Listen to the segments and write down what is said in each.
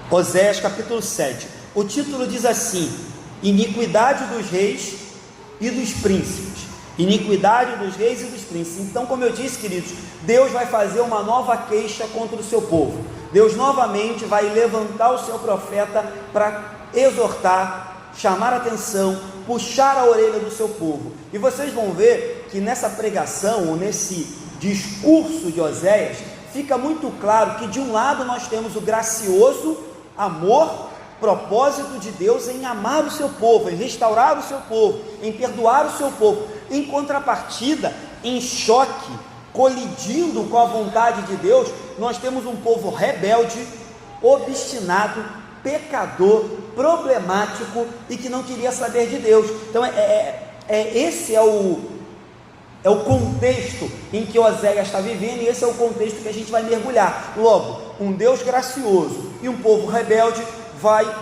Oséias capítulo 7. O título diz assim: iniquidade dos reis e dos príncipes. Iniquidade dos reis e dos príncipes. Então, como eu disse, queridos, Deus vai fazer uma nova queixa contra o seu povo. Deus novamente vai levantar o seu profeta para exortar, chamar a atenção, puxar a orelha do seu povo. E vocês vão ver que nessa pregação, ou nesse discurso de Oséias, fica muito claro que de um lado nós temos o gracioso amor, propósito de Deus em amar o seu povo, em restaurar o seu povo, em perdoar o seu povo. Em contrapartida, em choque, colidindo com a vontade de Deus, nós temos um povo rebelde, obstinado, pecador, problemático e que não queria saber de Deus. Então esse é o contexto em que Oséias está vivendo, e esse é o contexto que a gente vai mergulhar. Logo, um Deus gracioso e um povo rebelde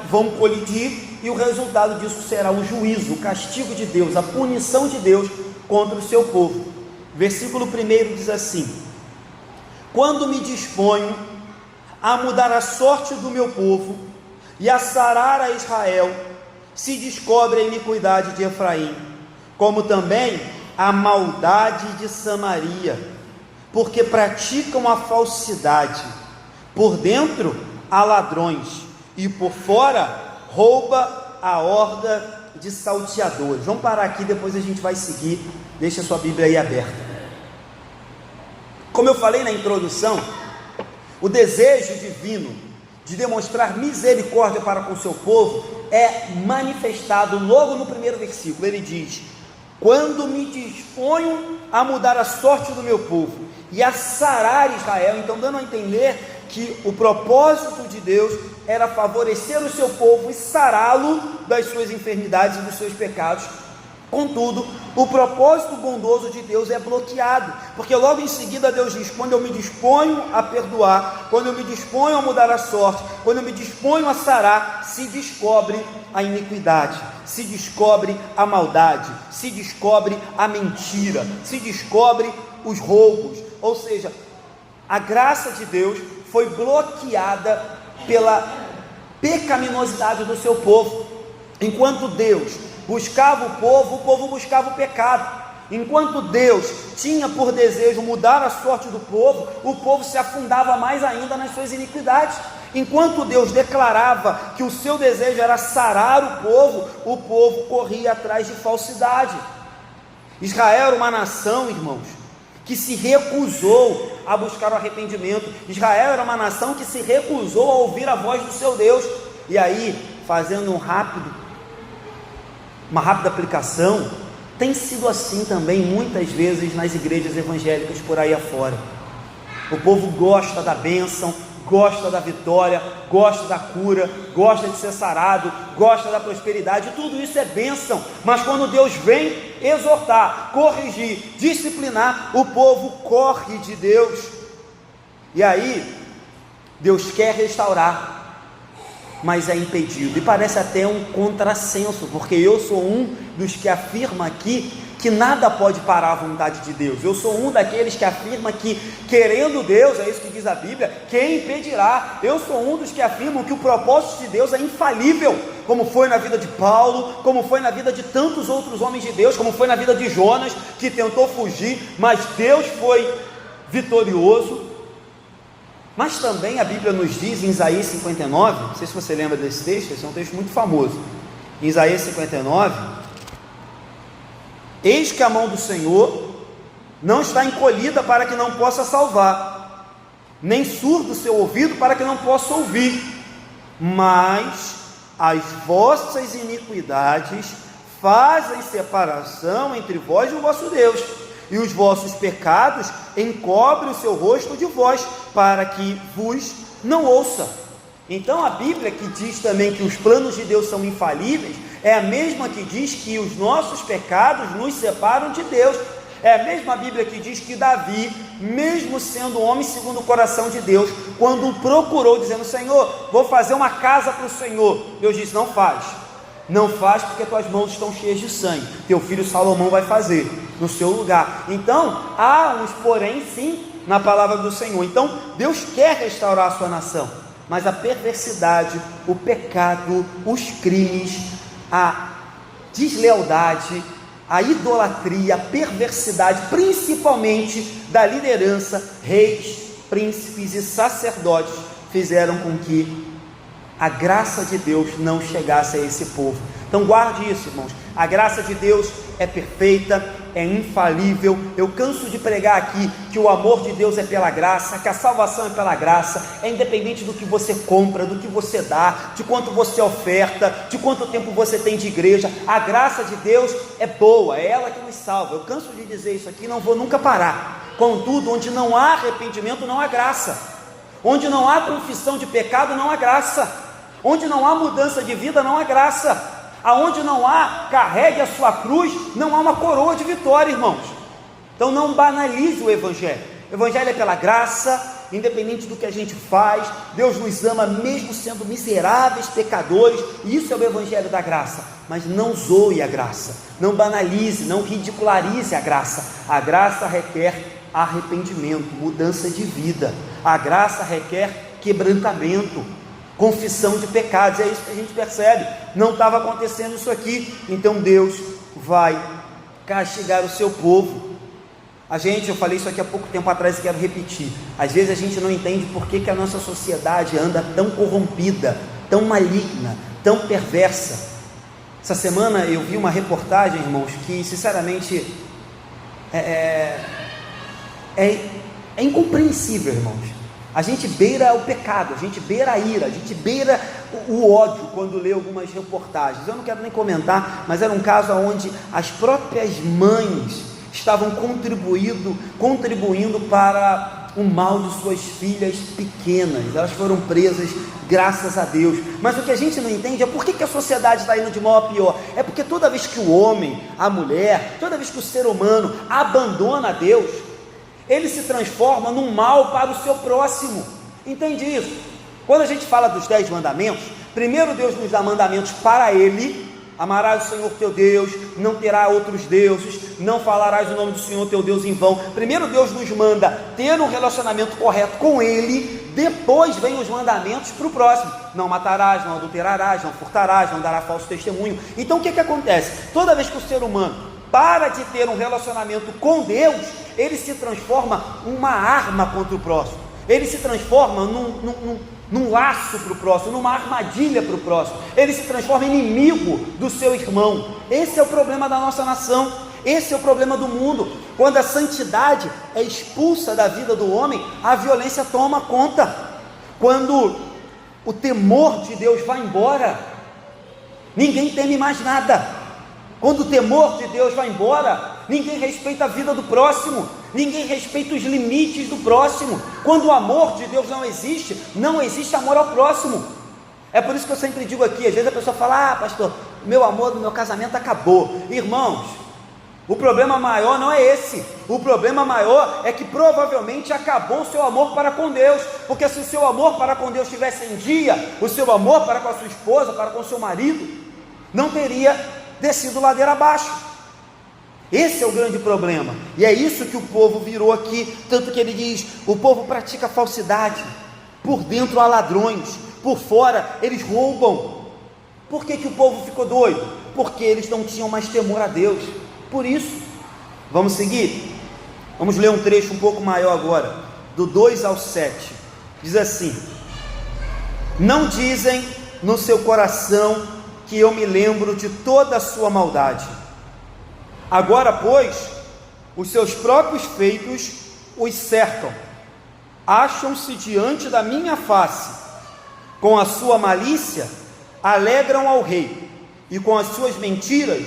vão colidir, e o resultado disso será o juízo, o castigo de Deus, a punição de Deus contra o seu povo. Versículo 1 diz assim: quando me disponho a mudar a sorte do meu povo e a sarar a Israel, se descobre a iniquidade de Efraim, como também a maldade de Samaria, porque praticam a falsidade, por dentro há ladrões, e por fora rouba a horda de salteadores. Vamos parar aqui, depois a gente vai seguir. Deixa a sua Bíblia aí aberta. Como eu falei na introdução, o desejo divino de demonstrar misericórdia para com o seu povo é manifestado logo no primeiro versículo. Ele diz: quando me disponho a mudar a sorte do meu povo e a sarar Israel. Então, dando a entender que o propósito de Deus era favorecer o seu povo e sará-lo das suas enfermidades e dos seus pecados. Contudo, o propósito bondoso de Deus é bloqueado, porque logo em seguida Deus diz: quando eu me disponho a perdoar, quando eu me disponho a mudar a sorte, quando eu me disponho a sarar, se descobre a iniquidade, se descobre a maldade, se descobre a mentira, se descobre os roubos. Ou seja, a graça de Deus foi bloqueada pela pecaminosidade do seu povo. Enquanto Deus buscava o povo buscava o pecado. Enquanto Deus tinha por desejo mudar a sorte do povo, o povo se afundava mais ainda nas suas iniquidades. Enquanto Deus declarava que o seu desejo era sarar o povo corria atrás de falsidade. Israel era uma nação, irmãos, que se recusou a buscar o arrependimento. Israel era uma nação que se recusou a ouvir a voz do seu Deus. E aí, fazendo uma rápida aplicação, tem sido assim também muitas vezes nas igrejas evangélicas por aí afora. O povo gosta da bênção, gosta da vitória, gosta da cura, gosta de ser sarado, gosta da prosperidade, tudo isso é bênção. Mas quando Deus vem exortar, corrigir, disciplinar, o povo corre de Deus. E aí Deus quer restaurar, mas é impedido. E parece até um contrassenso, porque eu sou um dos que afirma aqui que nada pode parar a vontade de Deus. Eu sou um daqueles que afirma que, querendo Deus, é isso que diz a Bíblia, quem impedirá? Eu sou um dos que afirmam que o propósito de Deus é infalível, como foi na vida de Paulo, como foi na vida de tantos outros homens de Deus, como foi na vida de Jonas, que tentou fugir, mas Deus foi vitorioso. Mas também a Bíblia nos diz em Isaías 59, não sei se você lembra desse texto, esse é um texto muito famoso, em Isaías 59, eis que a mão do Senhor não está encolhida para que não possa salvar, nem surdo o seu ouvido para que não possa ouvir, mas as vossas iniquidades fazem separação entre vós e o vosso Deus, e os vossos pecados encobrem o seu rosto de vós, para que vos não ouça. Então a Bíblia, que diz também que os planos de Deus são infalíveis, é a mesma que diz que os nossos pecados nos separam de Deus. É a mesma Bíblia que diz que Davi, mesmo sendo um homem segundo o coração de Deus, quando o procurou dizendo: Senhor, vou fazer uma casa para o Senhor, Deus disse: não faz porque tuas mãos estão cheias de sangue, teu filho Salomão vai fazer no seu lugar. Então há uns porém sim na palavra do Senhor. Então Deus quer restaurar a sua nação, mas a perversidade, o pecado, os crimes, a deslealdade, a idolatria, a perversidade, principalmente da liderança, reis, príncipes e sacerdotes, fizeram com que a graça de Deus não chegasse a esse povo. Então guarde isso, irmãos, a graça de Deus é perfeita, é infalível. Eu canso de pregar aqui que o amor de Deus é pela graça, que a salvação é pela graça, é independente do que você compra, do que você dá, de quanto você oferta, de quanto tempo você tem de igreja. A graça de Deus é boa, é ela que nos salva. Eu canso de dizer isso aqui, não vou nunca parar. Contudo, onde não há arrependimento, não há graça. Onde não há confissão de pecado, não há graça. Onde não há mudança de vida, não há graça. Aonde não há, carregue a sua cruz, não há uma coroa de vitória, irmãos. Então não banalize o Evangelho. O Evangelho é pela graça, independente do que a gente faz. Deus nos ama mesmo sendo miseráveis pecadores, e isso é o Evangelho da graça. Mas não zoe a graça, não banalize, não ridicularize a graça. A graça requer arrependimento, mudança de vida. A graça requer quebrantamento, confissão de pecados. É isso que a gente percebe. Não estava acontecendo isso aqui. Então Deus vai castigar o seu povo. Eu falei isso aqui há pouco tempo atrás e quero repetir. Às vezes a gente não entende por que a nossa sociedade anda tão corrompida, tão maligna, tão perversa. Essa semana eu vi uma reportagem, irmãos, que sinceramente é incompreensível, irmãos. A gente beira o pecado, a gente beira a ira, a gente beira o ódio quando lê algumas reportagens. Eu não quero nem comentar, mas era um caso onde as próprias mães estavam contribuindo para o mal de suas filhas pequenas. Elas foram presas, graças a Deus. Mas o que a gente não entende é por que a sociedade está indo de mal a pior. É porque toda vez que o homem, a mulher, toda vez que o ser humano abandona a Deus, ele se transforma num mal para o seu próximo. Entende isso? Quando a gente fala dos 10 mandamentos, primeiro Deus nos dá mandamentos para Ele: amarás o Senhor teu Deus, não terá outros deuses, não falarás o nome do Senhor teu Deus em vão. Primeiro Deus nos manda ter um relacionamento correto com Ele, depois vem os mandamentos para o próximo: não matarás, não adulterarás, não furtarás, não dará falso testemunho. Então o que acontece? Toda vez que o ser humano para de ter um relacionamento com Deus, ele se transforma uma arma contra o próximo, ele se transforma num laço para o próximo, numa armadilha para o próximo, ele se transforma em inimigo do seu irmão. Esse é o problema da nossa nação, esse é o problema do mundo. Quando a santidade é expulsa da vida do homem, a violência toma conta. Quando o temor de Deus vai embora, ninguém teme mais nada. Quando o temor de Deus vai embora, ninguém respeita a vida do próximo, ninguém respeita os limites do próximo. Quando o amor de Deus não existe amor ao próximo. É por isso que eu sempre digo aqui, às vezes a pessoa fala: ah, pastor, meu amor no meu casamento acabou. Irmãos, o problema maior não é esse. O problema maior é que provavelmente acabou o seu amor para com Deus. Porque se o seu amor para com Deus estivesse em dia, o seu amor para com a sua esposa, para com o seu marido, não teria descido ladeira abaixo. Esse é o grande problema, e é isso que o povo virou aqui. Tanto que ele diz: o povo pratica falsidade, por dentro há ladrões, por fora eles roubam. Por que o povo ficou doido? Porque eles não tinham mais temor a Deus. Por isso, vamos seguir? Vamos ler um trecho um pouco maior agora, do 2 ao 7, diz assim: não dizem no seu coração que eu me lembro de toda a sua maldade. Agora, pois, os seus próprios feitos os cercam, acham-se diante da minha face, com a sua malícia alegram ao rei, e com as suas mentiras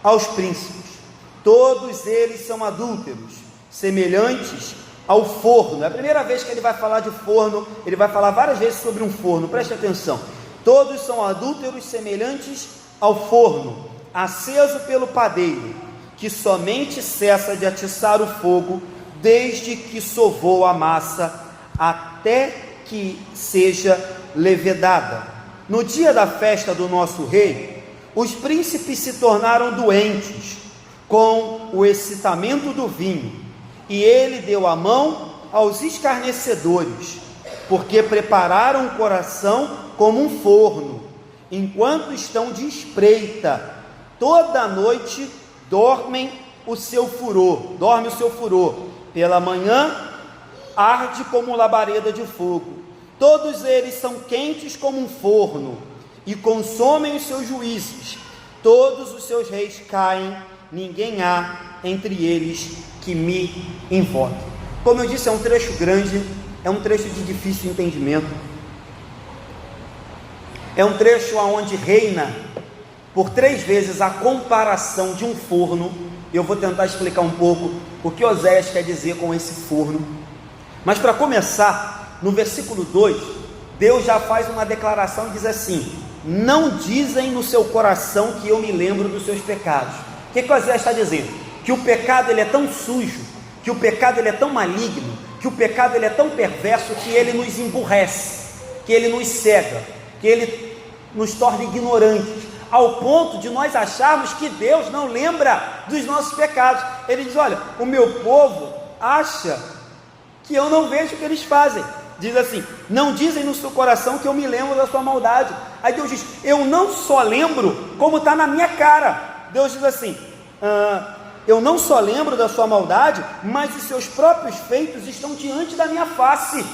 aos príncipes. Todos eles são adúlteros, semelhantes ao forno. É a primeira vez que ele vai falar de forno, ele vai falar várias vezes sobre um forno, preste atenção. Todos são adúlteros, semelhantes ao forno, aceso pelo padeiro, que somente cessa de atiçar o fogo, desde que sovou a massa, até que seja levedada. No dia da festa do nosso rei, os príncipes se tornaram doentes com o excitamento do vinho, e ele deu a mão aos escarnecedores. porque prepararam o coração como um forno, enquanto estão de espreita, toda noite dorme o seu furor, pela manhã arde como labareda de fogo, todos eles são quentes como um forno, e consomem os seus juízes, todos os seus reis caem, ninguém há entre eles que me invoque. Como eu disse, é um trecho grande, é um trecho de difícil entendimento, é um trecho onde reina por 3 vezes a comparação de um forno. Eu vou tentar explicar um pouco o que Oséias quer dizer com esse forno, mas para começar, no versículo 2, Deus já faz uma declaração e diz assim: não dizem no seu coração que eu me lembro dos seus pecados. O que Oséias está dizendo? Que o pecado ele é tão sujo, que o pecado ele é tão maligno, que o pecado ele é tão perverso que ele nos emburrece, que ele nos cega, que ele nos torna ignorantes, ao ponto de nós acharmos que Deus não lembra dos nossos pecados. Ele diz: olha, o meu povo acha que eu não vejo o que eles fazem. Diz assim: não dizem no seu coração que eu me lembro da sua maldade. Aí Deus diz: eu não só lembro, como está na minha cara. Deus diz assim: eu não só lembro da sua maldade, mas os seus próprios feitos estão diante da minha face.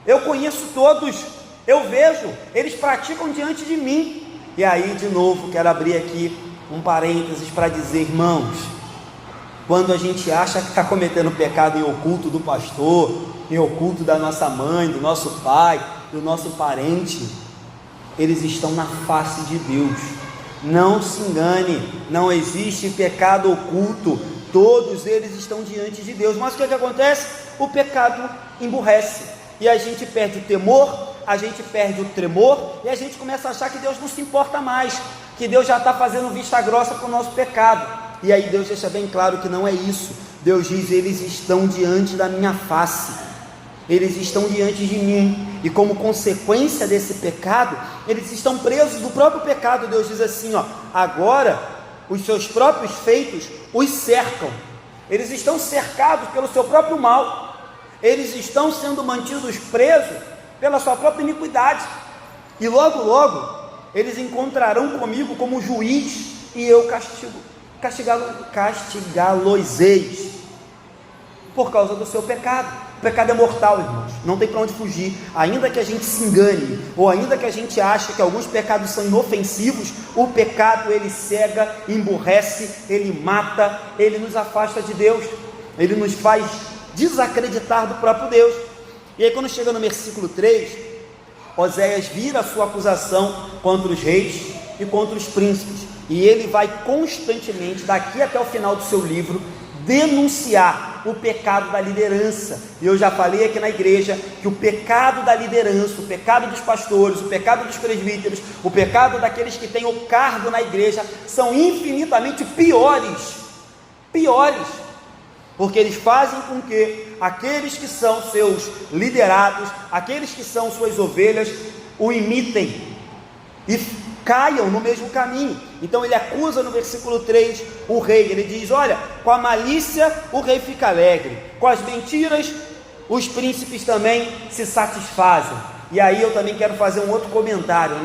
Eu conheço todos, eu vejo, eles praticam diante de mim. E aí, de novo, quero abrir aqui um parênteses para dizer, irmãos, quando a gente acha que está cometendo pecado em oculto do pastor, em oculto da nossa mãe, do nosso pai, do nosso parente, eles estão na face de Deus. Não se engane, não existe pecado oculto, todos eles estão diante de Deus. Mas o que acontece? O pecado emburrece, e a gente perde o temor, a gente perde o tremor, e a gente começa a achar que Deus não se importa mais, que Deus já está fazendo vista grossa para o nosso pecado. E aí Deus deixa bem claro que não é isso. Deus diz: eles estão diante da minha face, eles estão diante de mim, e como consequência desse pecado, eles estão presos do próprio pecado. Deus diz assim, agora os seus próprios feitos os cercam, eles estão cercados pelo seu próprio mal, eles estão sendo mantidos presos pela sua própria iniquidade, e logo logo eles encontrarão comigo como juiz, e eu castigá-los-eis por causa do seu pecado. O pecado é mortal, irmãos, não tem para onde fugir. Ainda que a gente se engane, ou ainda que a gente ache que alguns pecados são inofensivos, o pecado ele cega, emburrece, ele mata, ele nos afasta de Deus, ele nos faz desacreditar do próprio Deus. E aí quando chega no versículo 3, Oséias vira a sua acusação contra os reis e contra os príncipes, e ele vai constantemente, daqui até o final do seu livro, denunciar o pecado da liderança. E eu já falei aqui na igreja que o pecado da liderança, o pecado dos pastores, o pecado dos presbíteros, o pecado daqueles que têm o cargo na igreja, são infinitamente piores, porque eles fazem com que aqueles que são seus liderados, aqueles que são suas ovelhas, o imitem e caiam no mesmo caminho. Então ele acusa no versículo 3 o rei, ele diz: olha, com a malícia o rei fica alegre, com as mentiras os príncipes também se satisfazem. E aí eu também quero fazer um outro comentário,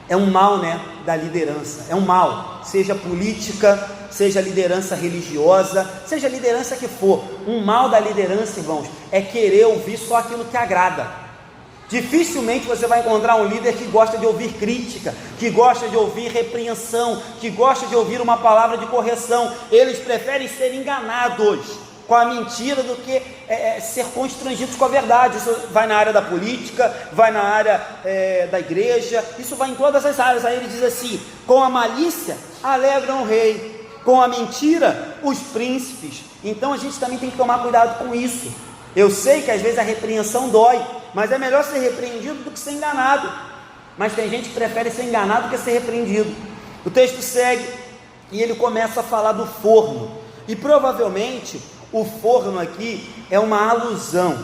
é um mal, da liderança, é um mal, seja política, seja liderança religiosa, seja liderança que for. Um mal da liderança, irmãos, é querer ouvir só aquilo que agrada. Dificilmente você vai encontrar um líder que gosta de ouvir crítica, que gosta de ouvir repreensão, que gosta de ouvir uma palavra de correção. Eles preferem ser enganados com a mentira do que ser constrangidos com a verdade. Isso vai na área da política, vai na área da igreja, isso vai em todas as áreas. Aí ele diz assim: com a malícia alegram o rei, com a mentira os príncipes. Então a gente também tem que tomar cuidado com isso. Eu sei que às vezes a repreensão dói, mas é melhor ser repreendido do que ser enganado. Mas tem gente que prefere ser enganado do que ser repreendido. O texto segue e ele começa a falar do forno, e provavelmente o forno aqui é uma alusão,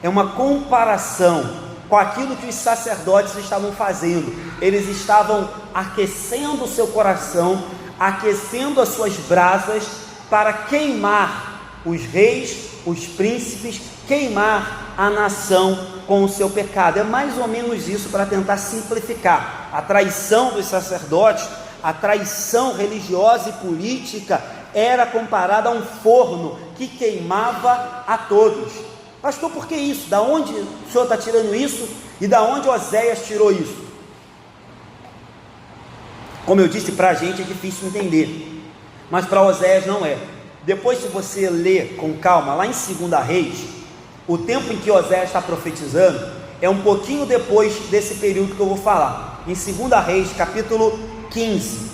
é uma comparação com aquilo que os sacerdotes estavam fazendo. Eles estavam aquecendo o seu coração, aquecendo as suas brasas para queimar os reis, os príncipes queimar a nação com o seu pecado. É mais ou menos isso, para tentar simplificar. A traição dos sacerdotes, a traição religiosa e política, era comparada a um forno que queimava a todos. Pastor, por que isso? Da onde o senhor está tirando isso? E da onde Oséias tirou isso? Como eu disse, para a gente é difícil entender, mas para Oséias não é. Depois, se você ler com calma, lá em 2 Reis, o tempo em que Oséias está profetizando é um pouquinho depois desse período que eu vou falar. Em 2 Reis, capítulo 15,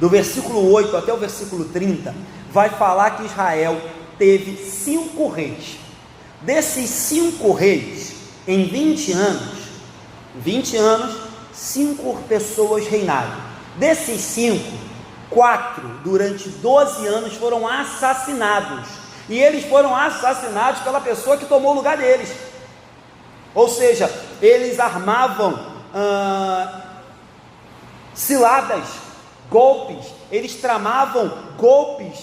do versículo 8 até o versículo 30, vai falar que Israel teve 5 reis. Desses 5 reis, em 20 anos, 5 pessoas reinaram. Desses 5, 4 durante 12 anos foram assassinados, e eles foram assassinados pela pessoa que tomou o lugar deles. Ou seja, eles armavam ciladas, golpes, eles tramavam golpes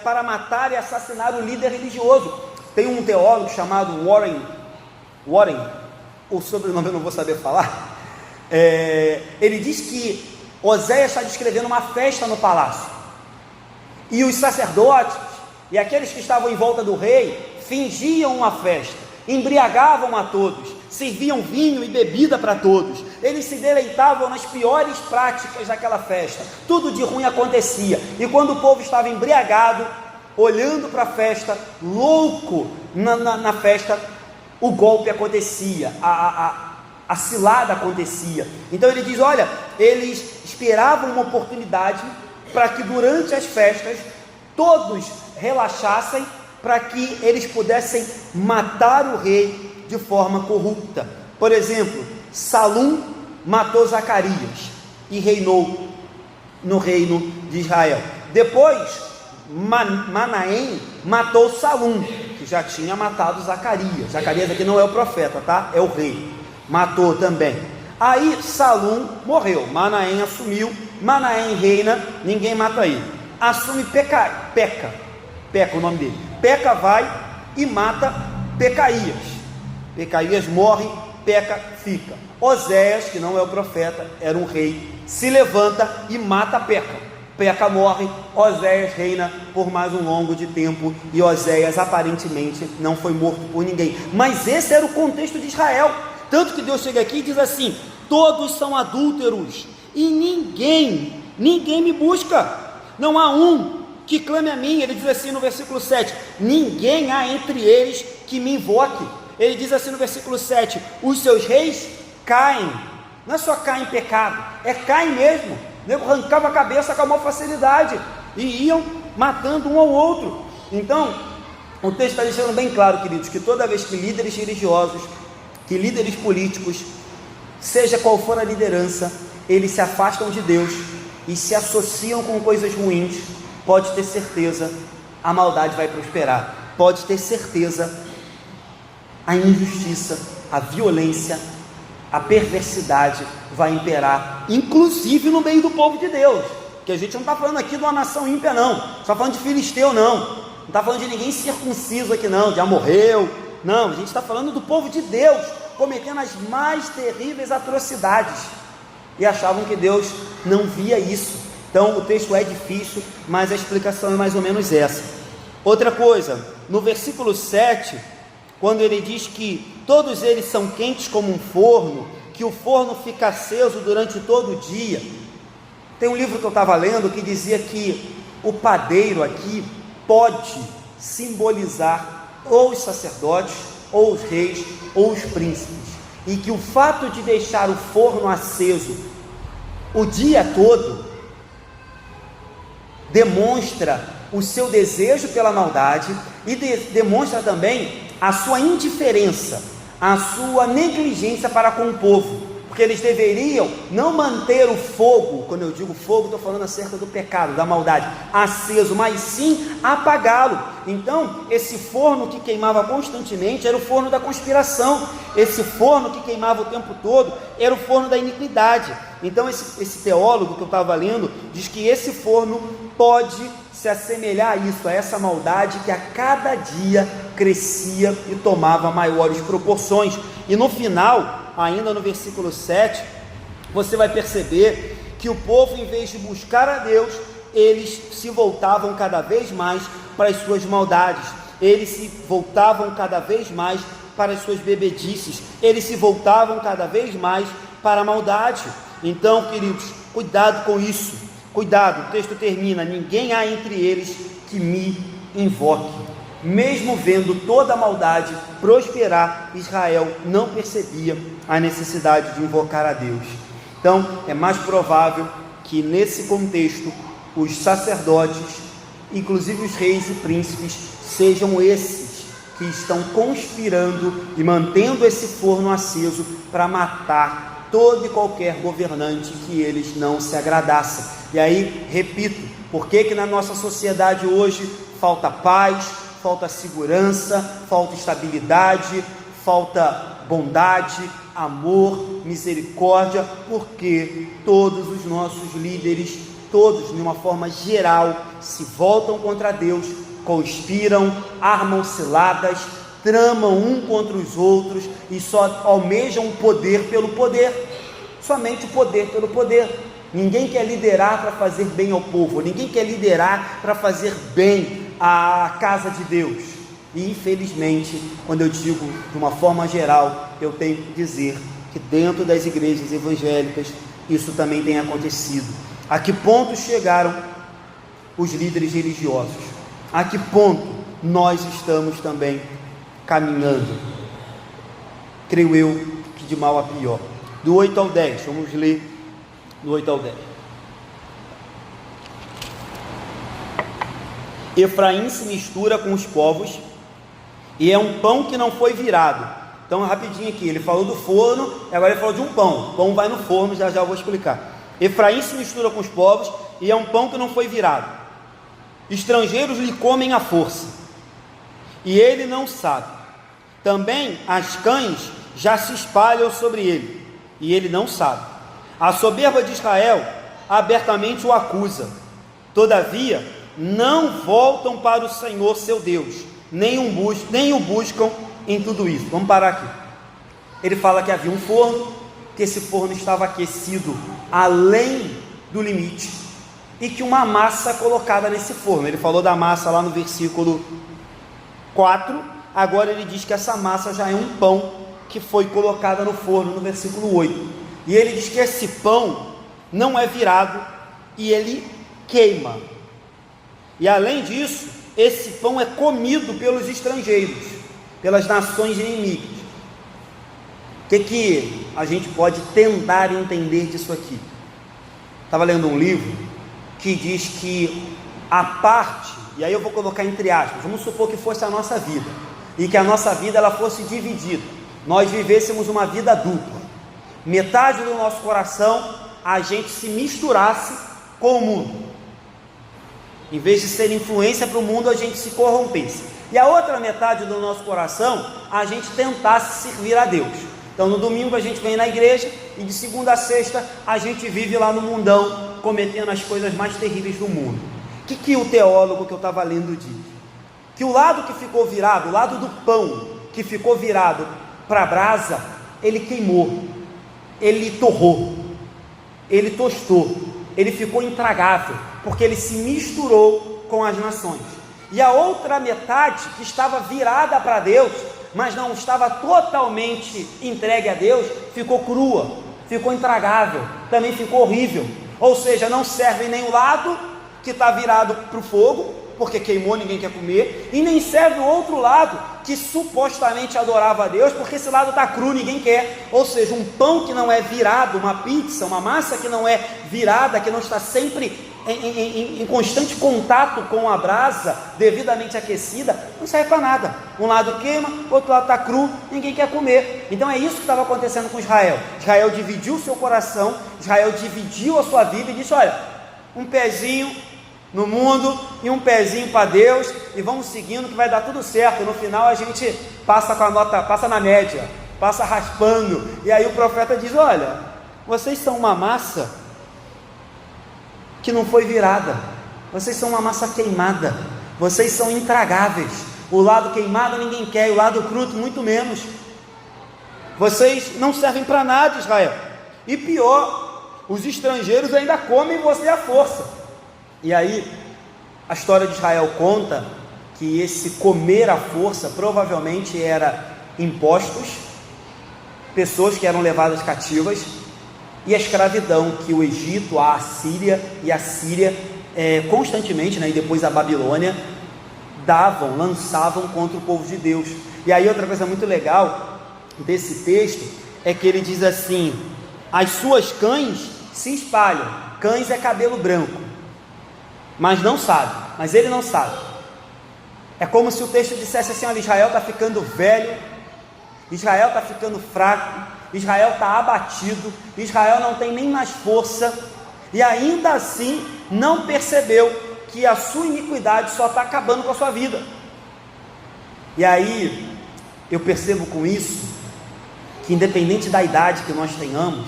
para matar e assassinar o líder religioso. Tem um teólogo chamado Warren, o sobrenome eu não vou saber falar, ele diz que Oséias está descrevendo uma festa no palácio, e os sacerdotes e aqueles que estavam em volta do rei fingiam uma festa, embriagavam a todos, serviam vinho e bebida para todos, eles se deleitavam nas piores práticas daquela festa, tudo de ruim acontecia, e quando o povo estava embriagado, olhando para a festa, louco na festa, o golpe acontecia, a cilada acontecia. Então ele diz, olha, eles esperavam uma oportunidade para que durante as festas todos relaxassem, para que eles pudessem matar o rei de forma corrupta. Por exemplo, Salum matou Zacarias e reinou no reino de Israel. Depois, Manaém matou Salum, que já tinha matado Zacarias. Zacarias aqui não é o profeta, tá? É o rei. Matou também. Aí Salum morreu, Manaém assumiu, Manaém reina, ninguém mata ele. Assume Peca o nome dele. Peca vai e mata Pecaías. Pecaías morre, Peca fica. Oséias, que não é o profeta, era um rei, se levanta e mata Peca. Peca morre, Oséias reina por mais um longo de tempo, e Oséias aparentemente não foi morto por ninguém. Mas esse era o contexto de Israel, tanto que Deus chega aqui e diz assim: todos são adúlteros, e ninguém me busca, não há um que clame a mim. Ele diz assim no versículo 7, ninguém há entre eles que me invoque. Ele diz assim no versículo 7, os seus reis caem, não é só caem em pecado, é caem mesmo. O nego arrancava a cabeça com a maior facilidade, e iam matando um ao outro. Então, o texto está deixando bem claro, queridos, que toda vez que líderes religiosos, que líderes políticos, seja qual for a liderança, eles se afastam de Deus e se associam com coisas ruins, pode ter certeza, a maldade vai prosperar, pode ter certeza, a injustiça, a violência, a perversidade vai imperar, inclusive no meio do povo de Deus, que a gente não está falando aqui de uma nação ímpia não, está falando de filisteu não está falando de ninguém circunciso aqui não, de amorreu, não, a gente está falando do povo de Deus, cometendo as mais terríveis atrocidades, e achavam que Deus não via isso. Então o texto é difícil, mas a explicação é mais ou menos essa. Outra coisa, no versículo 7, quando ele diz que todos eles são quentes como um forno, que o forno fica aceso durante todo o dia. Tem um livro que eu estava lendo que dizia que o padeiro aqui pode simbolizar ou os sacerdotes, ou os reis, ou os príncipes, e que o fato de deixar o forno aceso o dia todo demonstra o seu desejo pela maldade e demonstra também a sua indiferença, a sua negligência para com o povo, porque eles deveriam não manter o fogo, quando eu digo fogo, estou falando acerca do pecado, da maldade, aceso, mas sim apagá-lo. Então, esse forno que queimava constantemente era o forno da conspiração, esse forno que queimava o tempo todo era o forno da iniquidade. Então, esse teólogo que eu estava lendo, diz que esse forno pode se assemelhar a isso, a essa maldade que a cada dia crescia e tomava maiores proporções. E no final, ainda no versículo 7, você vai perceber que o povo, em vez de buscar a Deus, eles se voltavam cada vez mais para as suas maldades, eles se voltavam cada vez mais para as suas bebedices, eles se voltavam cada vez mais para a maldade. Então, queridos, cuidado com isso, cuidado. O texto termina: ninguém há entre eles que me invoque. Mesmo vendo toda a maldade prosperar, Israel não percebia a necessidade de invocar a Deus. Então, é mais provável que nesse contexto os sacerdotes, inclusive os reis e príncipes, sejam esses que estão conspirando e mantendo esse forno aceso para matar todo e qualquer governante que eles não se agradassem. E aí, repito, por que na nossa sociedade hoje falta paz, falta segurança, falta estabilidade, falta bondade, amor, misericórdia? Porque todos os nossos líderes, todos de uma forma geral, se voltam contra Deus, conspiram, armam ciladas, tramam um contra os outros e só almejam o poder pelo poder, somente o poder pelo poder. Ninguém quer liderar para fazer bem ao povo, ninguém quer liderar para fazer bem à casa de Deus. E infelizmente, quando eu digo de uma forma geral, eu tenho que dizer que dentro das igrejas evangélicas isso também tem acontecido. A que ponto chegaram os líderes religiosos? A que ponto nós estamos também caminhando? Creio eu que de mal a pior. Do 8 ao 10, vamos ler do 8 ao 10. Efraim se mistura com os povos e é um pão que não foi virado. Então, rapidinho aqui, ele falou do forno e agora ele falou de um pão. O pão vai no forno, já já eu vou explicar. Efraim se mistura com os povos e é um pão que não foi virado. Estrangeiros lhe comem à força e ele não sabe. Também as cães já se espalham sobre ele e ele não sabe. A soberba de Israel abertamente o acusa. Todavia não voltam para o Senhor seu Deus, nem o buscam em tudo isso. Vamos parar aqui. Ele fala que havia um forno, que esse forno estava aquecido além do limite e que uma massa colocada nesse forno. Ele falou da massa lá no versículo 4, agora ele diz que essa massa já é um pão que foi colocada no forno no versículo 8, e ele diz que esse pão não é virado e ele queima, e além disso, esse pão é comido pelos estrangeiros, pelas nações inimigas. O que a gente pode tentar entender disso aqui? Estava lendo um livro que diz que a parte, e aí eu vou colocar entre aspas, vamos supor que fosse a nossa vida, e que a nossa vida ela fosse dividida, nós vivêssemos uma vida dupla, metade do nosso coração a gente se misturasse com o mundo, em vez de ser influência para o mundo, a gente se corrompesse, e a outra metade do nosso coração a gente tentasse servir a Deus. Então no domingo a gente vem na igreja e de segunda a sexta a gente vive lá no mundão, cometendo as coisas mais terríveis do mundo. O que o teólogo que eu estava lendo diz? Que o lado que ficou virado, o lado do pão que ficou virado para a brasa, ele queimou, ele torrou, ele tostou, ele ficou intragável, porque ele se misturou com as nações. E a outra metade que estava virada para Deus, mas não estava totalmente entregue a Deus, ficou crua, ficou intragável, também ficou horrível. Ou seja, não serve nem o lado que está virado para o fogo, porque queimou, ninguém quer comer, e nem serve o outro lado que supostamente adorava a Deus, porque esse lado está cru, ninguém quer. Ou seja, um pão que não é virado, uma pizza, uma massa que não é virada, que não está sempre em constante contato com a brasa, devidamente aquecida, não serve para nada. Um lado queima, o outro lado está cru, ninguém quer comer. Então é isso que estava acontecendo com Israel. Israel dividiu o seu coração, Israel dividiu a sua vida e disse: olha, um pezinho no mundo e um pezinho para Deus, e vamos seguindo que vai dar tudo certo. No final a gente passa com a nota, passa na média, passa raspando. E aí o profeta diz: olha, vocês são uma massa que não foi virada, Vocês são uma massa queimada, vocês são intragáveis. O lado queimado ninguém quer, o lado cru muito menos. Vocês não servem para nada, Israel. E pior, os estrangeiros ainda comem você à força. E aí, a história de Israel conta que esse comer à força provavelmente era impostos, pessoas que eram levadas cativas, e a escravidão que o Egito, a Assíria e a Síria constantemente, e depois a Babilônia, lançavam contra o povo de Deus. E aí outra coisa muito legal desse texto é que ele diz assim: as suas cães se espalham. Cães é cabelo branco, mas ele não sabe. É como se o texto dissesse assim: olha, Israel está ficando velho, Israel está ficando fraco, Israel está abatido, Israel não tem nem mais força, e ainda assim não percebeu que a sua iniquidade só está acabando com a sua vida. E aí eu percebo com isso que, independente da idade que nós tenhamos,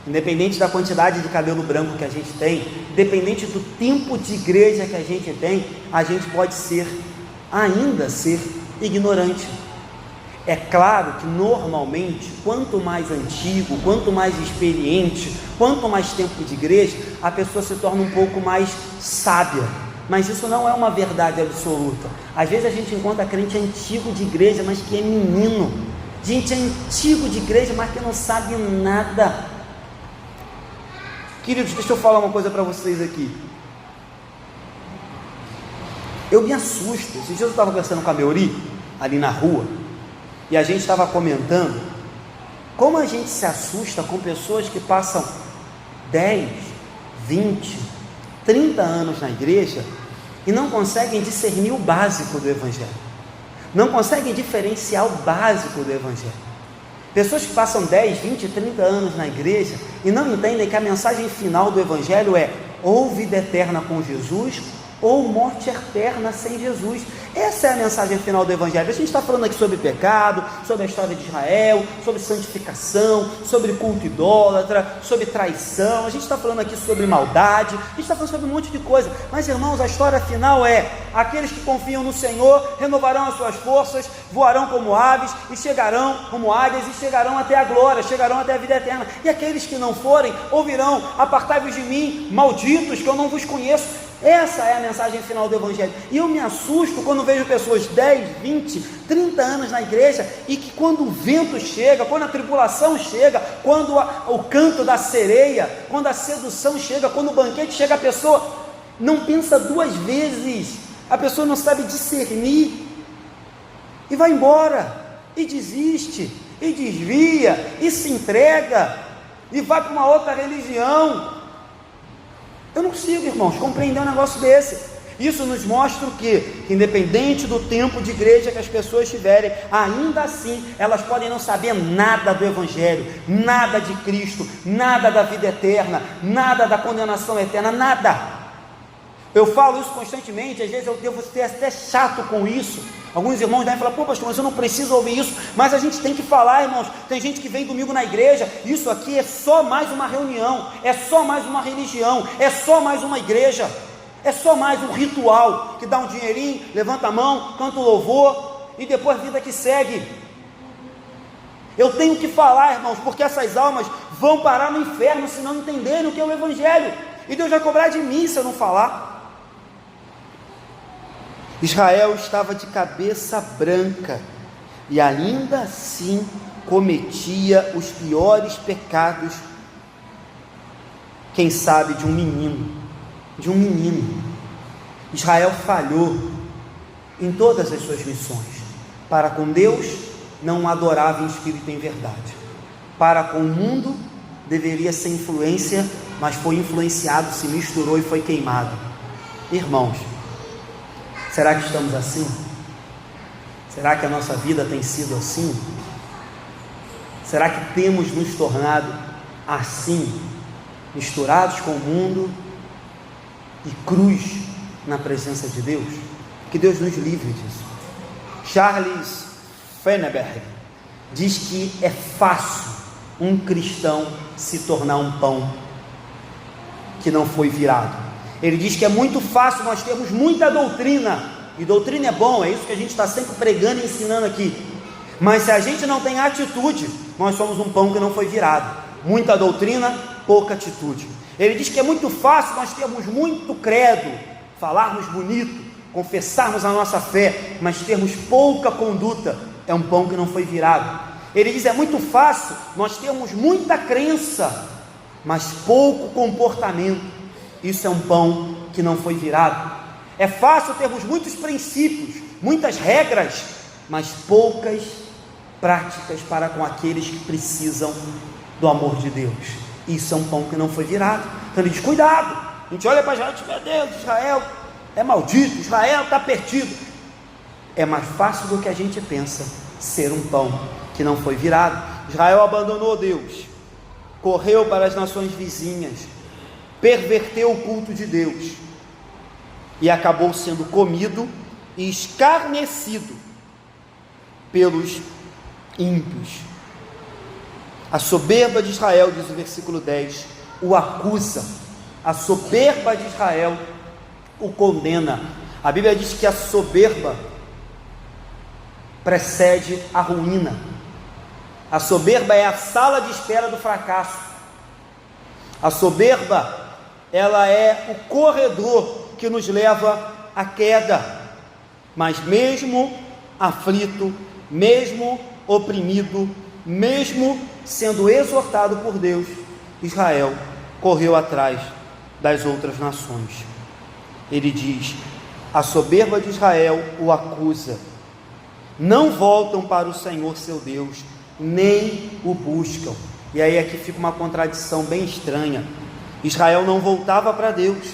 independente da quantidade de cabelo branco que a gente tem, independente do tempo de igreja que a gente tem, a gente pode ainda ser ignorante. É claro que normalmente, quanto mais antigo, quanto mais experiente, quanto mais tempo de igreja, a pessoa se torna um pouco mais sábia, mas isso não é uma verdade absoluta. Às vezes a gente encontra crente antigo de igreja, mas que é menino, gente antigo de igreja, mas que não sabe nada. Queridos, deixa eu falar uma coisa para vocês aqui. Eu me assusto. Esses dias eu estava conversando com a Meuri, ali na rua, e a gente estava comentando como a gente se assusta com pessoas que passam 10, 20, 30 anos na igreja e não conseguem discernir o básico do Evangelho, não conseguem diferenciar o básico do Evangelho. Pessoas que passam 10, 20, 30 anos na igreja e não entendem que a mensagem final do Evangelho é ou vida eterna com Jesus ou morte eterna sem Jesus. Essa é a mensagem final do Evangelho. A gente está falando aqui sobre pecado, sobre a história de Israel, sobre santificação, sobre culto idólatra, sobre traição, a gente está falando aqui sobre maldade, a gente está falando sobre um monte de coisa, mas irmãos, a história final é: aqueles que confiam no Senhor renovarão as suas forças, voarão como aves, e chegarão como águias, e chegarão até a glória, chegarão até a vida eterna. E aqueles que não forem, ouvirão: apartai-vos de mim, malditos, que eu não vos conheço. Essa é a mensagem final do Evangelho. E eu me assusto quando vejo pessoas 10, 20, 30 anos na igreja, e que quando o vento chega, quando a tribulação chega, quando o canto da sereia, quando a sedução chega, quando o banquete chega, a pessoa não pensa duas vezes, a pessoa não sabe discernir, e vai embora, e desiste, e desvia, e se entrega, e vai para uma outra religião. Eu não consigo, irmãos, compreender um negócio desse. Isso nos mostra o quê? Que independente do tempo de igreja que as pessoas tiverem, ainda assim elas podem não saber nada do Evangelho, nada de Cristo, nada da vida eterna, nada da condenação eterna, nada. Eu falo isso constantemente, às vezes eu devo ser até chato com isso. Alguns irmãos devem falar: pô, pastor, mas eu não preciso ouvir isso. Mas a gente tem que falar, irmãos. Tem gente que vem domingo na igreja, isso aqui é só mais uma reunião, é só mais uma religião, é só mais uma igreja, é só mais um ritual, que dá um dinheirinho, levanta a mão, canta o louvor, e depois a vida que segue. Eu tenho que falar, irmãos, porque essas almas vão parar no inferno se não entenderem o que é o Evangelho, e Deus vai cobrar de mim se eu não falar. Israel estava de cabeça branca e ainda assim cometia os piores pecados, quem sabe de um menino. Israel falhou em todas as suas missões. Para com Deus não adorava em espírito e em verdade, para com o mundo deveria ser influência, mas foi influenciado, se misturou e foi queimado. Irmãos, será que estamos assim? Será que a nossa vida tem sido assim? Será que temos nos tornado assim, misturados com o mundo e cruz na presença de Deus? Que Deus nos livre disso. Charles Fenneberg diz que é fácil um cristão se tornar um pão que não foi virado. Ele diz que é muito fácil nós termos muita doutrina, e doutrina é bom, é isso que a gente está sempre pregando e ensinando aqui, mas se a gente não tem atitude, nós somos um pão que não foi virado. Muita doutrina, pouca atitude. Ele diz que é muito fácil nós termos muito credo, falarmos bonito, confessarmos a nossa fé, mas termos pouca conduta, é um pão que não foi virado. Ele diz: é muito fácil nós termos muita crença, mas pouco comportamento, isso é um pão que não foi virado. É fácil termos muitos princípios, muitas regras, mas poucas práticas para com aqueles que precisam do amor de Deus, isso é um pão que não foi virado. Então ele diz: cuidado. A gente olha para Israel e diz: meu Deus, Israel é maldito, Israel está perdido. É mais fácil do que a gente pensa ser um pão que não foi virado. Israel abandonou Deus, correu para as nações vizinhas, perverteu o culto de Deus e acabou sendo comido e escarnecido pelos ímpios. A soberba de Israel, diz o versículo 10, o acusa. A soberba de Israel o condena. A Bíblia diz que a soberba precede a ruína. A soberba é a sala de espera do fracasso. A soberba, ela é o corredor que nos leva à queda. Mas mesmo aflito, mesmo oprimido, mesmo sendo exortado por Deus, Israel correu atrás das outras nações. Ele diz: a soberba de Israel o acusa, não voltam para o Senhor seu Deus, nem o buscam. E aí aqui fica uma contradição bem estranha. Israel não voltava para Deus,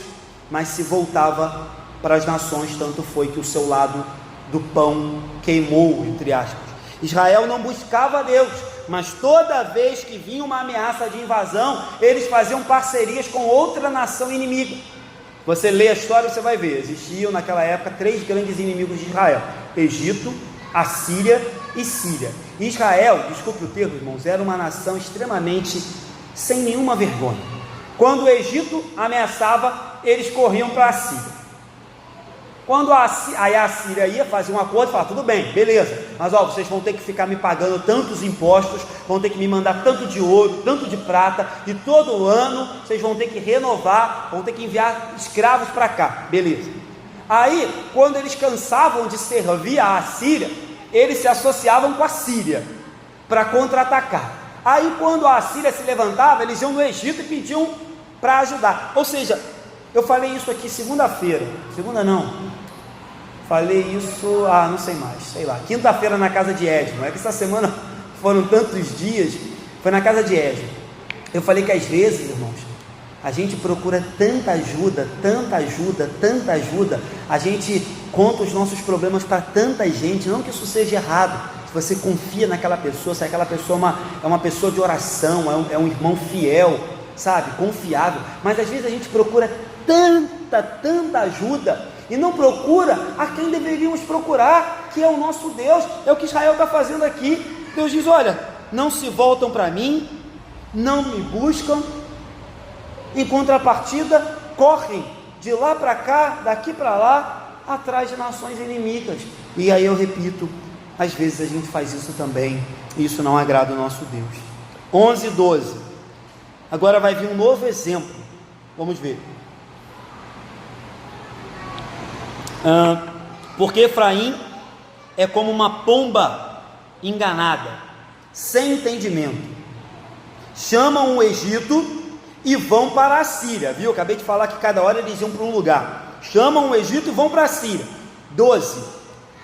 mas se voltava para as nações, tanto foi que o seu lado do pão queimou, entre aspas. Israel não buscava Deus, mas toda vez que vinha uma ameaça de invasão, eles faziam parcerias com outra nação inimiga. Você lê a história, você vai ver, existiam naquela época 3 grandes inimigos de Israel: Egito, Assíria e Síria. Israel, desculpe o termo, irmãos, era uma nação extremamente sem nenhuma vergonha. Quando o Egito ameaçava, eles corriam para a Síria. Quando a Síria ia fazer um acordo, falava: tudo bem, beleza, mas vocês vão ter que ficar me pagando tantos impostos, vão ter que me mandar tanto de ouro, tanto de prata, e todo ano vocês vão ter que renovar, vão ter que enviar escravos para cá, beleza. Aí, quando eles cansavam de servir a Assíria, eles se associavam com a Síria para contra-atacar. Aí, quando a Assíria se levantava, eles iam no Egito e pediam para ajudar. Ou seja, eu falei isso aqui segunda-feira, segunda não, falei isso, não sei mais, sei lá, quinta-feira na casa de Edmo. É que essa semana foram tantos dias, foi na casa de Edmo. Eu falei que às vezes, irmãos, a gente procura tanta ajuda, a gente conta os nossos problemas para tanta gente, não que isso seja errado, se você confia naquela pessoa, se aquela pessoa é uma pessoa de oração, é um irmão fiel, sabe, confiável, mas às vezes a gente procura tanta ajuda e não procura a quem deveríamos procurar, que é o nosso Deus. É o que Israel está fazendo aqui. Deus diz: olha, não se voltam para mim, não me buscam, em contrapartida correm de lá para cá, daqui para lá, atrás de nações inimigas. E aí eu repito, às vezes a gente faz isso também, e isso não agrada o nosso Deus. 11, 12, agora vai vir um novo exemplo, vamos ver. Porque Efraim é como uma pomba enganada, sem entendimento. Chamam o Egito e vão para a Síria, viu? Acabei de falar que cada hora eles iam para um lugar. Chamam o Egito e vão para a Síria. 12.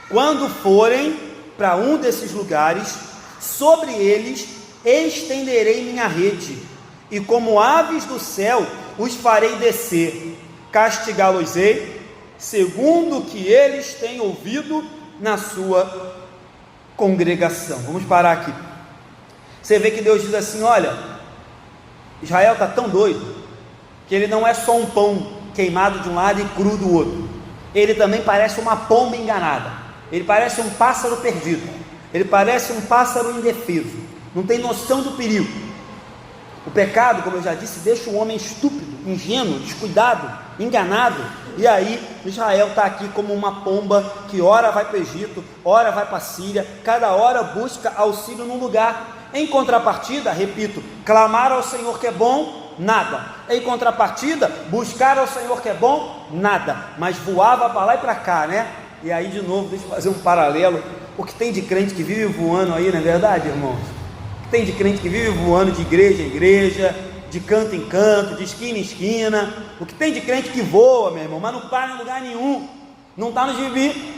Quando forem para um desses lugares, sobre eles estenderei minha rede, e como aves do céu os farei descer. Castigá-los-ei segundo o que eles têm ouvido na sua congregação. Vamos parar aqui. Você vê que Deus diz assim: olha, Israel está tão doido, que ele não é só um pão queimado de um lado e cru do outro, ele também parece uma pomba enganada, ele parece um pássaro perdido, ele parece um pássaro indefeso, não tem noção do perigo. O pecado, como eu já disse, deixa o homem estúpido, ingênuo, descuidado, enganado. E aí Israel está aqui como uma pomba que ora vai para o Egito, ora vai para a Síria, cada hora busca auxílio num lugar. Em contrapartida, repito, clamar ao Senhor que é bom, nada. Em contrapartida, buscar ao Senhor que é bom, nada. Mas voava para lá e para cá, né? E aí de novo, deixa eu fazer um paralelo. O que tem de crente que vive voando aí, não é verdade, irmãos? O que tem de crente que vive voando de igreja em igreja, de canto em canto, de esquina em esquina. O que tem de crente que voa, meu irmão, mas não para em lugar nenhum, não está no gibi.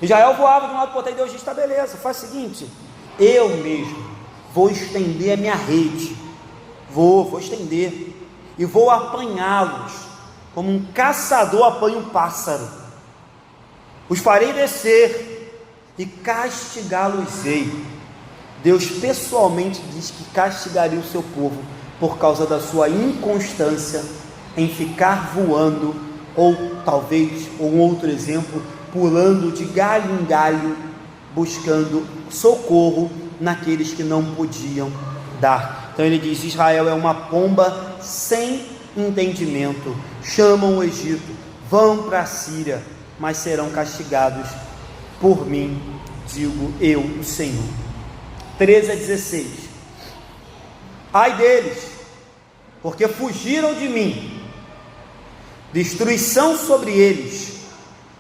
Israel voava de um lado para o outro, e Deus disse: tá, beleza, faz o seguinte, eu mesmo vou estender a minha rede, vou estender, e vou apanhá-los, como um caçador apanha um pássaro, os farei descer, e castigá-los-ei. Deus pessoalmente diz que castigaria o seu povo, por causa da sua inconstância em ficar voando, ou talvez, um outro exemplo, pulando de galho em galho, buscando socorro naqueles que não podiam dar. Então ele diz: Israel é uma pomba sem entendimento, chamam o Egito, vão para a Síria, mas serão castigados por mim, digo eu, o Senhor. 13-16. Ai deles, porque fugiram de mim, destruição sobre eles,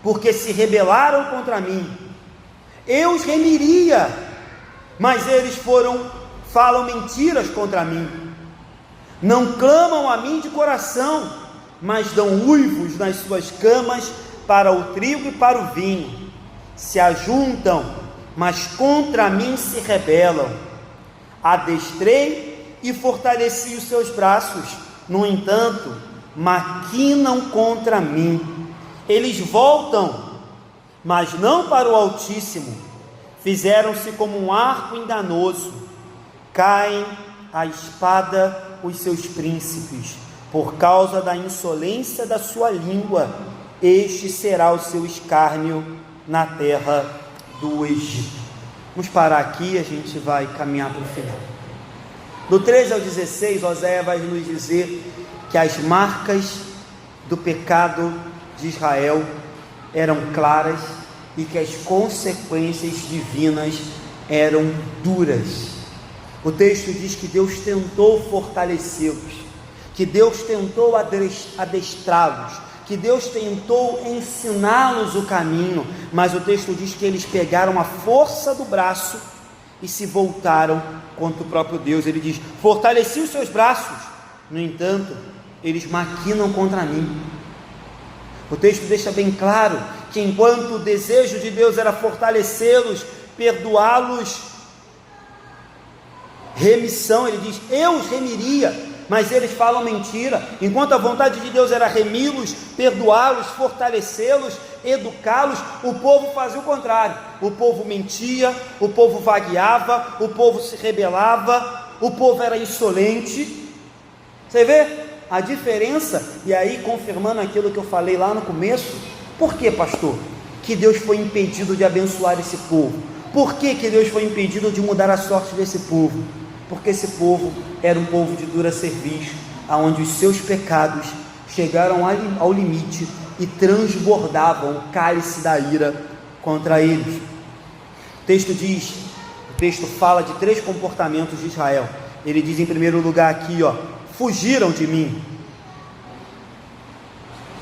porque se rebelaram contra mim. Eu os remiria, mas eles falam mentiras contra mim. Não clamam a mim de coração, mas dão uivos nas suas camas para o trigo e para o vinho. Se ajuntam, mas contra mim se rebelam. Adestrei e fortaleci os seus braços, no entanto, maquinam contra mim. Eles voltam, mas não para o Altíssimo. Fizeram-se como um arco enganoso. Caem à espada os seus príncipes, por causa da insolência da sua língua. Este será o seu escárnio na terra do Egito. Vamos parar aqui, a gente vai caminhar para o final. Do 13 ao 16, Oséias vai nos dizer que as marcas do pecado de Israel eram claras e que as consequências divinas eram duras. O texto diz que Deus tentou fortalecê-los, que Deus tentou adestrá-los, que Deus tentou ensiná-los o caminho, mas o texto diz que eles pegaram a força do braço e se voltaram contra o próprio Deus. Ele diz: fortaleci os seus braços, no entanto, eles maquinam contra mim. O texto deixa bem claro que enquanto o desejo de Deus era fortalecê-los, perdoá-los, remissão, ele diz: eu os remiria, mas eles falam mentira. Enquanto a vontade de Deus era remi-los, perdoá-los, fortalecê-los, educá-los, o povo fazia o contrário. O povo mentia, o povo vagueava, o povo se rebelava, o povo era insolente. Você vê a diferença? E aí, confirmando aquilo que eu falei lá no começo, por que, pastor, que Deus foi impedido de abençoar esse povo? Por que Deus foi impedido de mudar a sorte desse povo? Porque esse povo era um povo de dura cerviz, aonde os seus pecados chegaram ao limite e transbordavam o cálice da ira contra eles. O texto fala de 3 comportamentos de Israel. Ele diz em primeiro lugar aqui, fugiram de mim,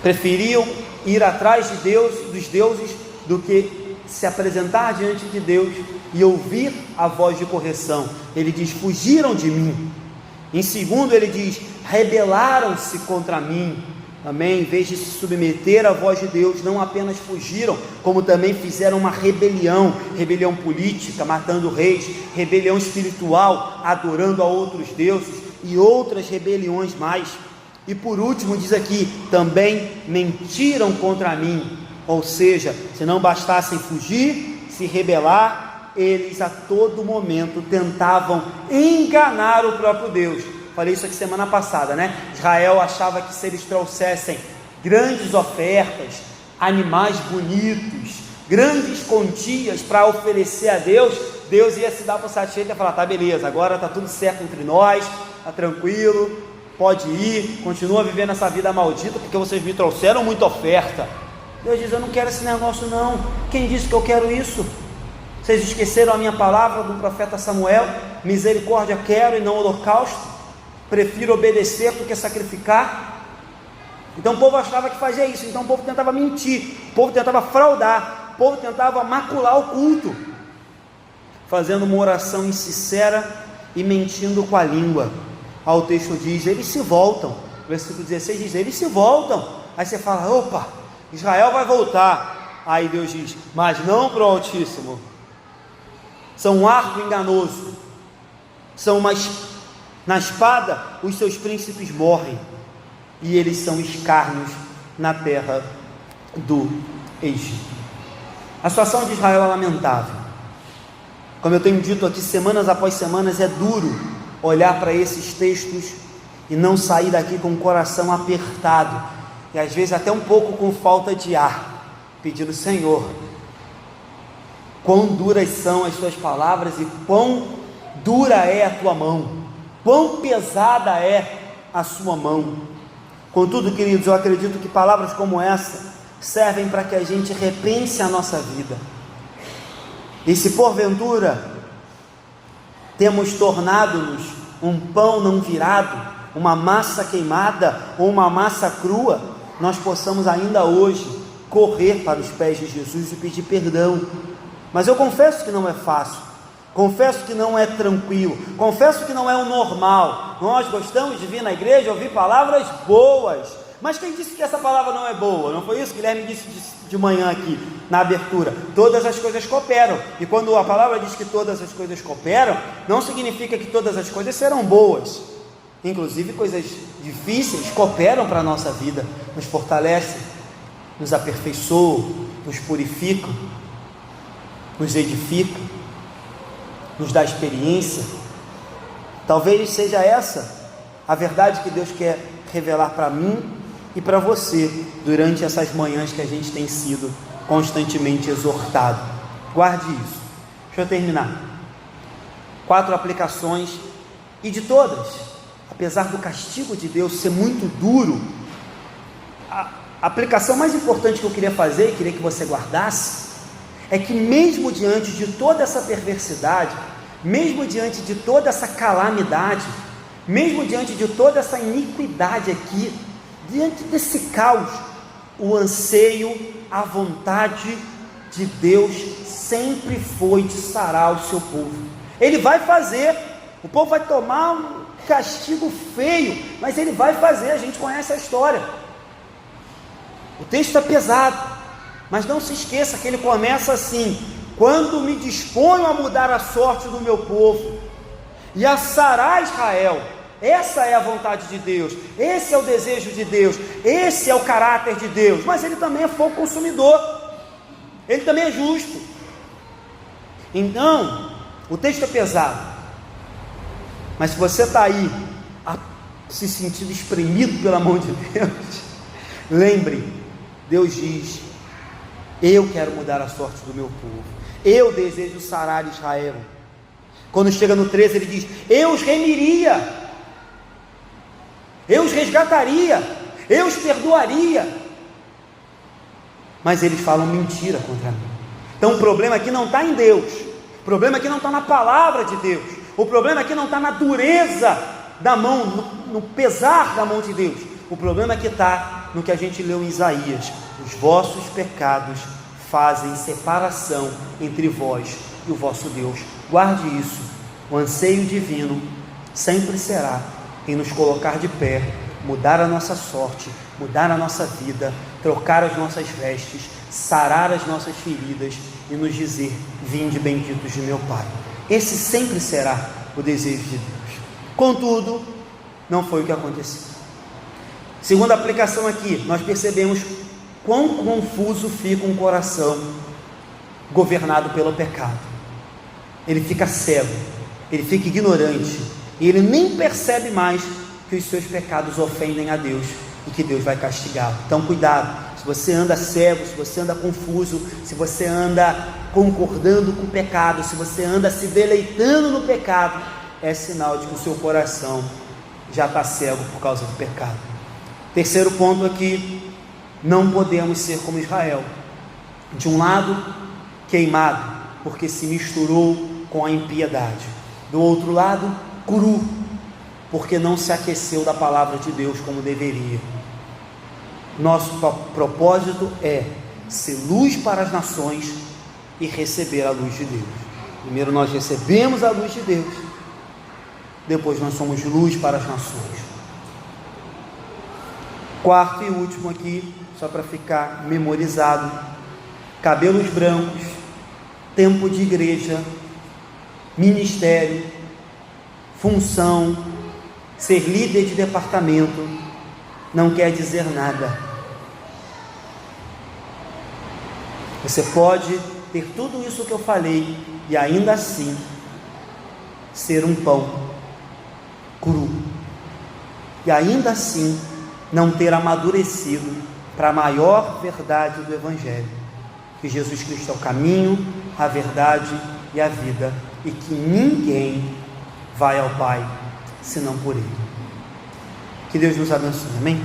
preferiam ir atrás de Deus, dos deuses, do que se apresentar diante de Deus e ouvir a voz de correção. Ele diz: fugiram de mim. Em segundo, ele diz: rebelaram-se contra mim. Amém? Em vez de se submeter à voz de Deus, não apenas fugiram, como também fizeram uma rebelião política, matando reis, rebelião espiritual, adorando a outros deuses e outras rebeliões mais. E por último diz aqui, também mentiram contra mim. Ou seja, se não bastassem fugir, se rebelar, eles a todo momento tentavam enganar o próprio Deus. Falei isso aqui semana passada, né? Israel achava que se eles trouxessem grandes ofertas, animais bonitos, grandes quantias para oferecer a Deus, Deus ia se dar por satisfeito e falar: tá, beleza, agora está tudo certo entre nós, está tranquilo, pode ir, continua vivendo essa vida maldita, porque vocês me trouxeram muita oferta. Deus diz: eu não quero esse negócio não. Quem disse que eu quero isso? Vocês esqueceram a minha palavra do profeta Samuel: misericórdia quero e não holocausto, prefiro obedecer do que sacrificar. Então o povo achava que fazia isso, então o povo tentava mentir, o povo tentava fraudar, o povo tentava macular o culto, fazendo uma oração insincera e mentindo com a língua. Aí o texto diz: eles se voltam. Versículo 16 diz: eles se voltam. Aí você fala: opa, Israel vai voltar. Aí Deus diz: mas não para o Altíssimo. São um arco enganoso, na espada os seus príncipes morrem, e eles são escárnios na terra do Egito. A situação de Israel é lamentável. Como eu tenho dito aqui semanas após semanas, é duro olhar para esses textos e não sair daqui com o coração apertado, e às vezes até um pouco com falta de ar, pedindo: Senhor, quão duras são as tuas palavras e quão dura é a tua mão, quão pesada é a sua mão. Contudo, queridos, eu acredito que palavras como essa servem para que a gente repense a nossa vida. E se porventura temos tornado-nos um pão não virado, uma massa queimada ou uma massa crua, nós possamos ainda hoje correr para os pés de Jesus e pedir perdão. Mas eu confesso que não é fácil, confesso que não é tranquilo, confesso que não é o normal. Nós gostamos de vir na igreja ouvir palavras boas, mas quem disse que essa palavra não é boa? Não foi isso que Guilherme disse de manhã aqui na abertura? Todas as coisas cooperam, e quando a palavra diz que todas as coisas cooperam, não significa que todas as coisas serão boas. Inclusive coisas difíceis cooperam para a nossa vida, nos fortalecem, nos aperfeiçoam, nos purificam, nos edifica, nos dá experiência. Talvez seja essa a verdade que Deus quer revelar para mim e para você durante essas manhãs que a gente tem sido constantemente exortado. Guarde isso. Deixa eu terminar. 4 aplicações, e de todas, apesar do castigo de Deus ser muito duro, a aplicação mais importante que eu queria fazer e queria que você guardasse é que mesmo diante de toda essa perversidade, mesmo diante de toda essa calamidade, mesmo diante de toda essa iniquidade aqui, diante desse caos, o anseio, a vontade de Deus sempre foi de sarar o seu povo. Ele vai fazer, o povo vai tomar um castigo feio, mas ele vai fazer. A gente conhece a história, o texto é pesado, mas não se esqueça que ele começa assim: quando me disponho a mudar a sorte do meu povo e a sarar Israel. Essa é a vontade de Deus, esse é o desejo de Deus, esse é o caráter de Deus. Mas ele também é fogo consumidor, ele também é justo. Então, o texto é pesado, mas se você está aí se sentindo espremido pela mão de Deus, lembre, Deus diz: eu quero mudar a sorte do meu povo, eu desejo sarar Israel. Quando chega no 13 ele diz: eu os remiria, eu os resgataria, eu os perdoaria. Mas eles falam mentira contra mim. Então o problema aqui não está em Deus, o problema aqui não está na palavra de Deus, o problema aqui não está na dureza da mão, no pesar da mão de Deus. O problema aqui está no que a gente leu em Isaías: os vossos pecados fazem separação entre vós e o vosso Deus. Guarde isso. O anseio divino sempre será em nos colocar de pé, mudar a nossa sorte, mudar a nossa vida, trocar as nossas vestes, sarar as nossas feridas e nos dizer: vinde benditos de meu Pai. Esse sempre será o desejo de Deus. Contudo, não foi o que aconteceu. Segunda aplicação aqui, nós percebemos quão confuso fica um coração governado pelo pecado. Ele fica cego, ele fica ignorante, e ele nem percebe mais que os seus pecados ofendem a Deus e que Deus vai castigá-lo. Então cuidado, se você anda cego, se você anda confuso, se você anda concordando com o pecado, se você anda se deleitando no pecado, é sinal de que o seu coração já está cego por causa do pecado. Terceiro ponto aqui, não podemos ser como Israel, de um lado queimado, porque se misturou com a impiedade, do outro lado cru, porque não se aqueceu da palavra de Deus como deveria. Nosso propósito é ser luz para as nações e receber a luz de Deus. Primeiro nós recebemos a luz de Deus, depois nós somos luz para as nações. Quarto e último aqui, só para ficar memorizado: cabelos brancos, tempo de igreja, ministério, função, ser líder de departamento, não quer dizer nada. Você pode ter tudo isso que eu falei e ainda assim ser um pão cru, e ainda assim não ter amadurecido para a maior verdade do Evangelho, que Jesus Cristo é o caminho, a verdade e a vida, e que ninguém vai ao Pai senão por Ele. Que Deus nos abençoe, amém?